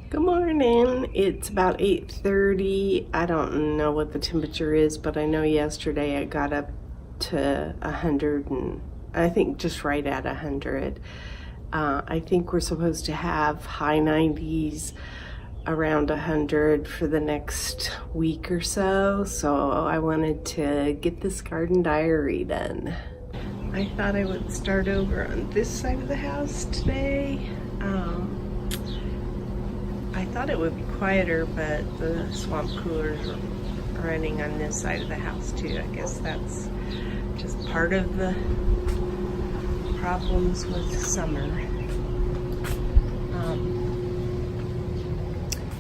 Good morning. It's about 8:30. I don't know what the temperature is, but I know yesterday it got up to 100 and I think just right at 100. I think we're supposed to have high 90s around 100 for the next week or so. So I wanted to get this garden diary done. I thought I would start over on this side of the house today. I thought it would be quieter, but the swamp coolers are running on this side of the house too. I guess that's just part of the problems with summer.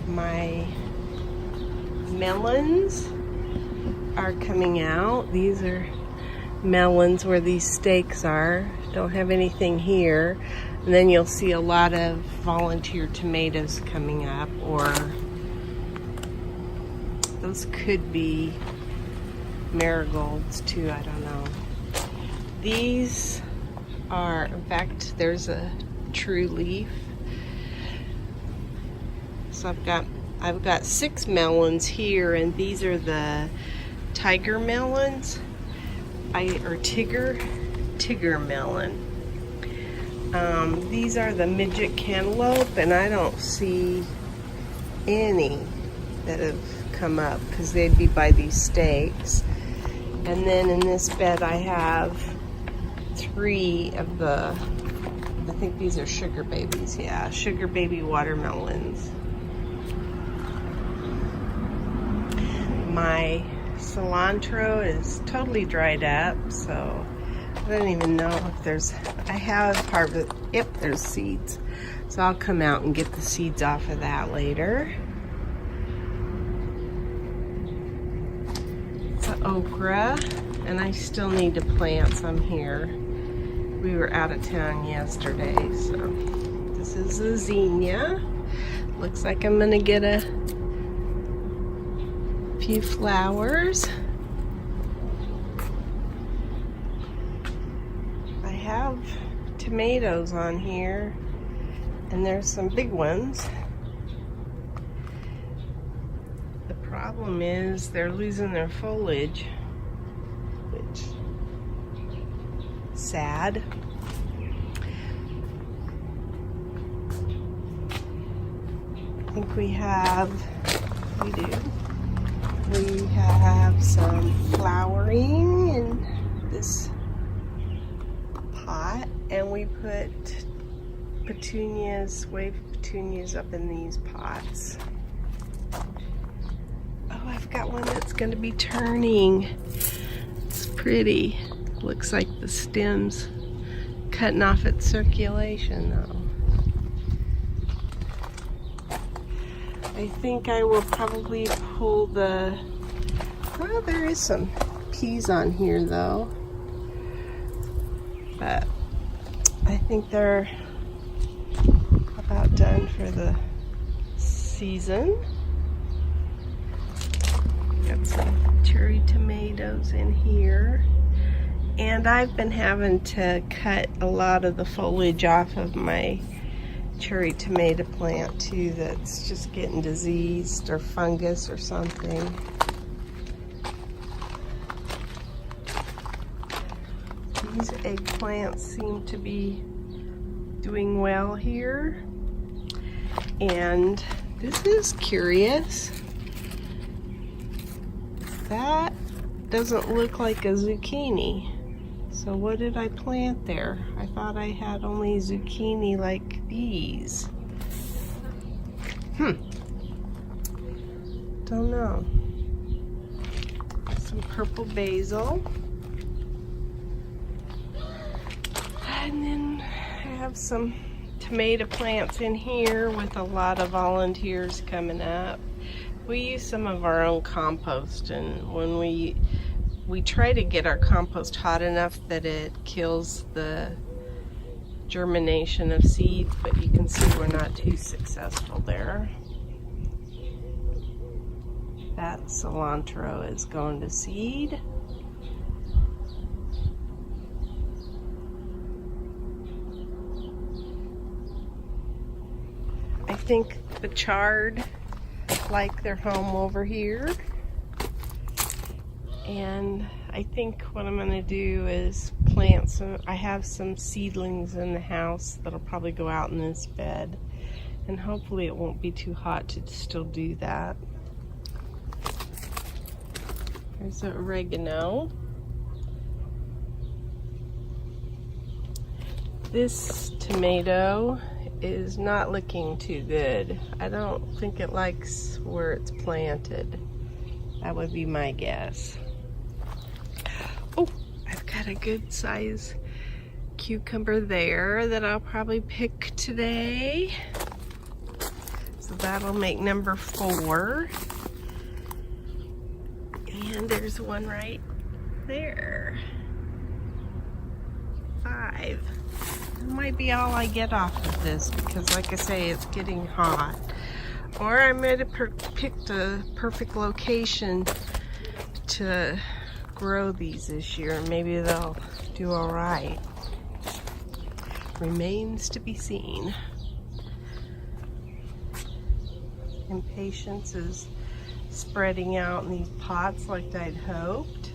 My melons are coming out. These are melons where these stakes are. Don't have anything here. And then you'll see a lot of volunteer tomatoes coming up, or those could be marigolds too, I don't know. These are, in fact, there's a true leaf. So I've got 6 melons here, and these are the tiger melons, or Tigger melon. These are the midget cantaloupe, and I don't see any that have come up because they'd be by these stakes. And then in this bed I have 3 of the, I think these are sugar babies, yeah, sugar baby watermelons. My cilantro is totally dried up, so I don't even know if there's, I have harvested, yep, there's seeds. So I'll come out and get the seeds off of that later. It's an okra, and I still need to plant some here. We were out of town yesterday, so this is a zinnia. Looks like I'm gonna get a few flowers. I have tomatoes on here, and there's some big ones. The problem is they're losing their foliage, which is sad. I think we do. We have some flowering in this pot, and we put petunias, wave petunias up in these pots. Oh, I've got one that's going to be turning. It's pretty. Looks like the stem's cutting off its circulation though. I think I will probably pull the, well, there is some peas on here though, but I think they're about done for the season. Got some cherry tomatoes in here, and I've been having to cut a lot of the foliage off of my cherry tomato plant too, that's just getting diseased or fungus or something. These eggplants seem to be doing well here, and this is curious. That doesn't look like a zucchini. So what did I plant there? I thought I had only zucchini like these. Don't know. Some purple basil. And then I have some tomato plants in here with a lot of volunteers coming up. We use some of our own compost, and when we try to get our compost hot enough that it kills the germination of seeds, but you can see we're not too successful there. That cilantro is going to seed. I think the chard like their home over here. And I think what I'm gonna do is plant some, I have some seedlings in the house that'll probably go out in this bed. And hopefully it won't be too hot to still do that. There's the oregano. This tomato is not looking too good. I don't think it likes where it's planted. That would be my guess. Oh, I've got a good size cucumber there that I'll probably pick today. So that'll make number 4. And there's one right there. 5. That might be all I get off of this because, like I say, it's getting hot. Or I might have picked a perfect location to grow these this year. Maybe they'll do all right. Remains to be seen. Impatience is spreading out in these pots like I'd hoped.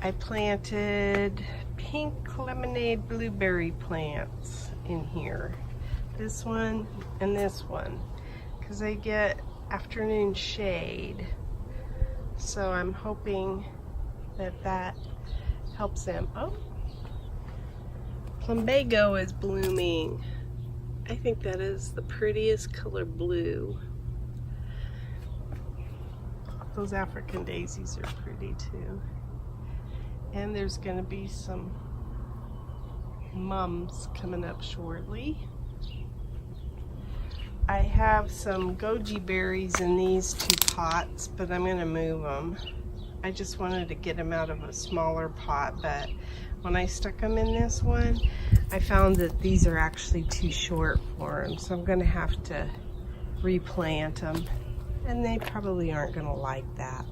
I planted pink lemonade blueberry plants in here. This one and this one, because they get afternoon shade. So I'm hoping that that helps them. Oh, plumbago is blooming. I think that is the prettiest color blue. Those African daisies are pretty too. And there's going to be some mums coming up shortly. I have some goji berries in these 2 pots, but I'm going to move them. I just wanted to get them out of a smaller pot, but when I stuck them in this one, I found that these are actually too short for them, so I'm going to have to replant them, and they probably aren't going to like that.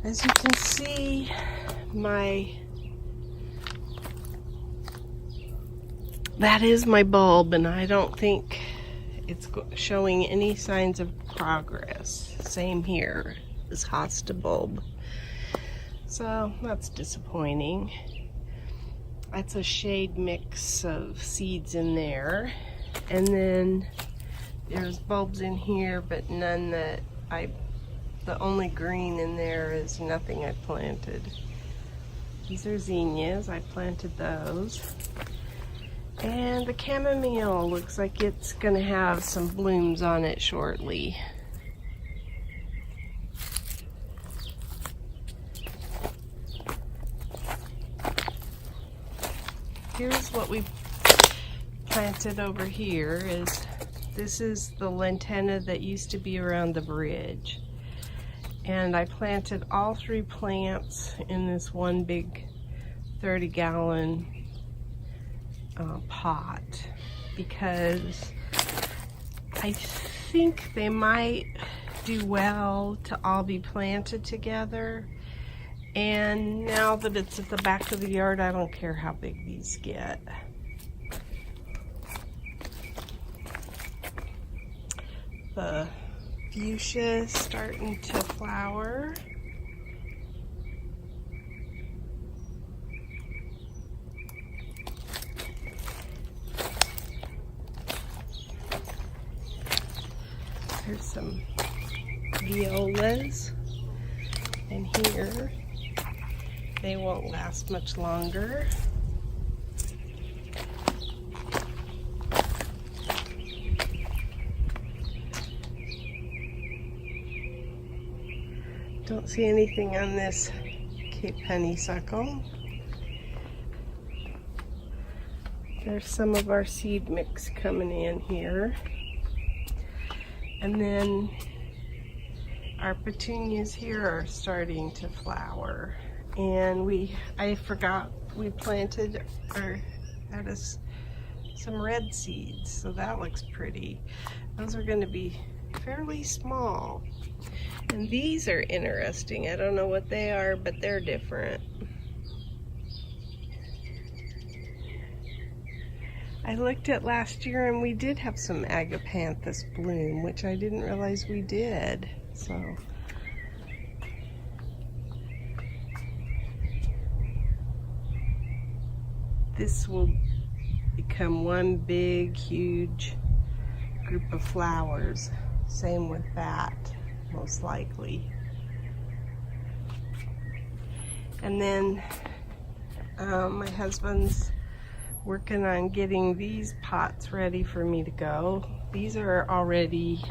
As you can see, that is my bulb, and I don't think it's showing any signs of progress. Same here, this hosta bulb. So that's disappointing. That's a shade mix of seeds in there. And then there's bulbs in here, but none that the only green in there is nothing I planted. These are zinnias, I planted those. And the chamomile looks like it's gonna have some blooms on it shortly. Here's what we planted over here. This is the lantana that used to be around the bridge. And I planted all 3 plants in this one big 30-gallon pot because I think they might do well to all be planted together. And now that it's at the back of the yard, I don't care how big these get. The fuchsia is starting to flower. There's some violas in here. They won't last much longer. Don't see anything on this Cape honeysuckle. There's some of our seed mix coming in here. And then our petunias here are starting to flower. And I forgot we planted or had some red seeds, so that looks pretty. Those are going to be fairly small. And these are interesting. I don't know what they are, but they're different. I looked at last year and we did have some agapanthus bloom, which I didn't realize we did. So this will become one big, huge group of flowers. Same with that, most likely. And then my husband's working on getting these pots ready for me to go. These are already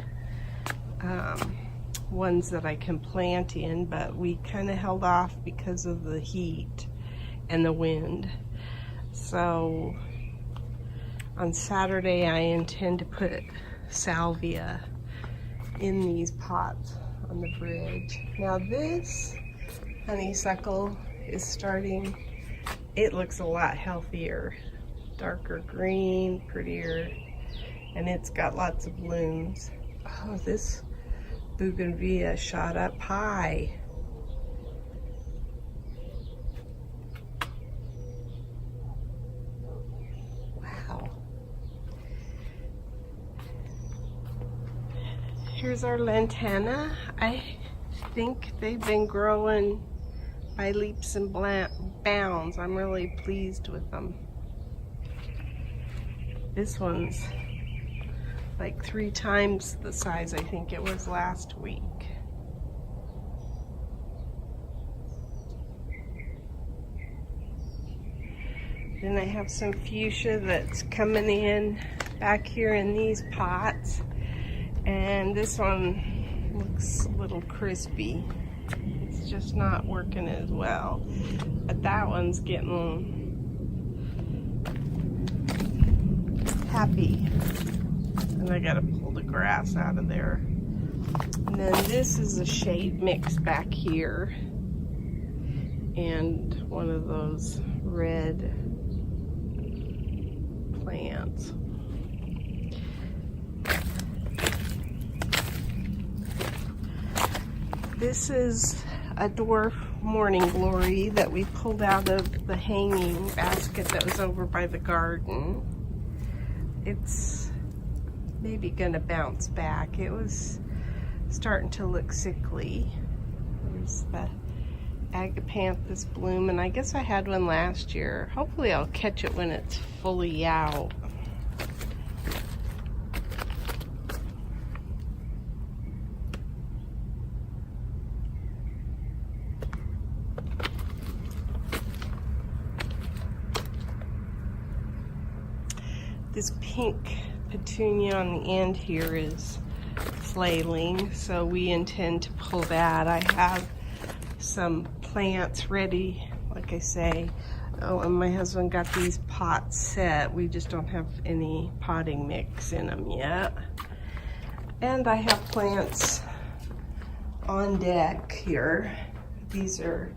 ones that I can plant in, but we kind of held off because of the heat and the wind. So on Saturday I intend to put salvia in these pots on the bridge. Now this honeysuckle is starting, it looks a lot healthier, darker green, prettier, and it's got lots of blooms. Oh, this bougainvillea shot up high. Wow. Here's our lantana. I think they've been growing by leaps and bounds. I'm really pleased with them. This one's like 3 times the size I think it was last week. Then I have some fuchsia that's coming in back here in these pots. And this one looks a little crispy. It's just not working as well. But that one's getting happy. And I gotta pull the grass out of there. And then this is a shade mix back here. And one of those red plants. This is a dwarf morning glory that we pulled out of the hanging basket that was over by the garden. It's maybe gonna bounce back. It was starting to look sickly. There's the agapanthus bloom, and I guess I had one last year. Hopefully I'll catch it when it's fully out. This pink petunia on the end here is flailing, so we intend to pull that. I have some plants ready, like I say. Oh, and my husband got these pots set. We just don't have any potting mix in them yet. And I have plants on deck here. These are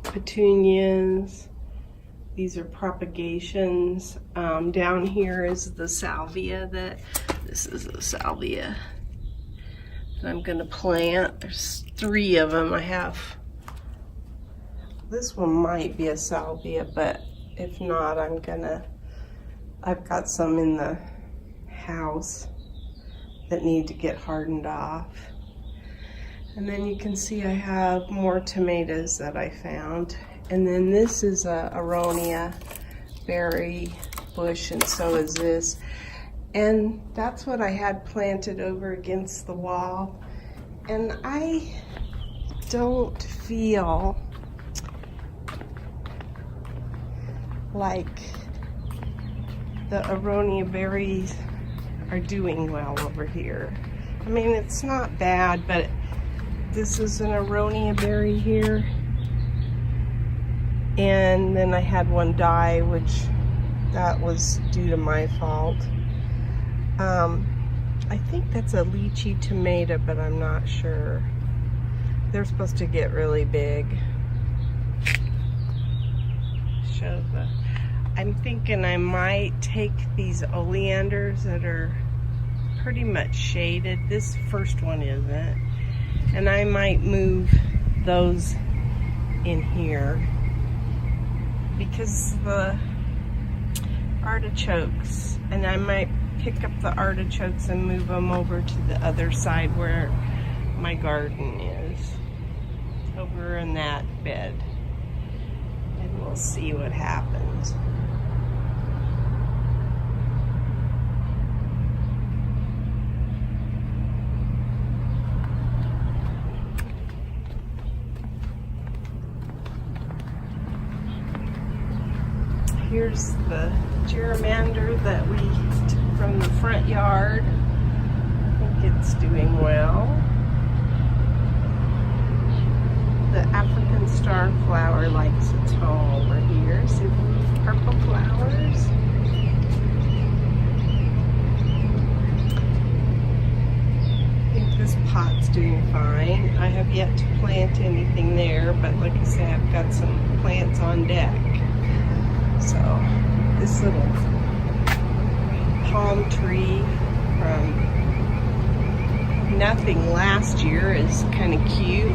petunias. These are propagations. Down here is the salvia this is the salvia that I'm gonna plant. There's 3 of them. I have, this one might be a salvia, but if not, I've got some in the house that need to get hardened off. And then you can see I have more tomatoes that I found. And then this is a aronia berry bush, and so is this. And that's what I had planted over against the wall. And I don't feel like the aronia berries are doing well over here. I mean, it's not bad, but this is an aronia berry here. And then I had one die, which that was due to my fault. I think that's a lychee tomato, but I'm not sure. They're supposed to get really big. I'm thinking I might take these oleanders that are pretty much shaded. This first one isn't. And I might move those in here, because the artichokes, and I might pick up the artichokes and move them over to the other side where my garden is, over in that bed, and we'll see what happens. Here's the geranium that we took from the front yard. I think it's doing well. The African starflower likes its home over here. See the purple flowers? I think this pot's doing fine. I have yet to plant anything there, but like I said, I've got some plants on deck. So this little palm tree from nothing last year is kind of cute.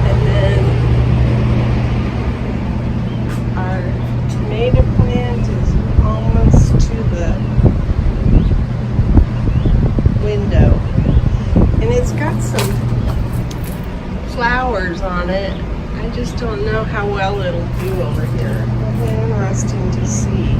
And then our tomato plant is almost to the window. And it's got some flowers on it. I just don't know how well it'll do over here. It'll be interesting to see.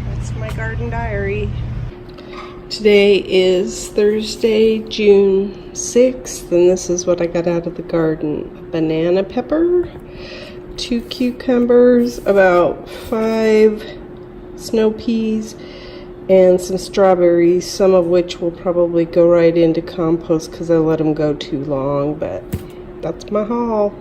That's my garden diary. Today is Thursday, June 6th, and this is what I got out of the garden. A banana pepper, 2 cucumbers, about 5 snow peas, and some strawberries, some of which will probably go right into compost because I let them go too long, but that's my haul.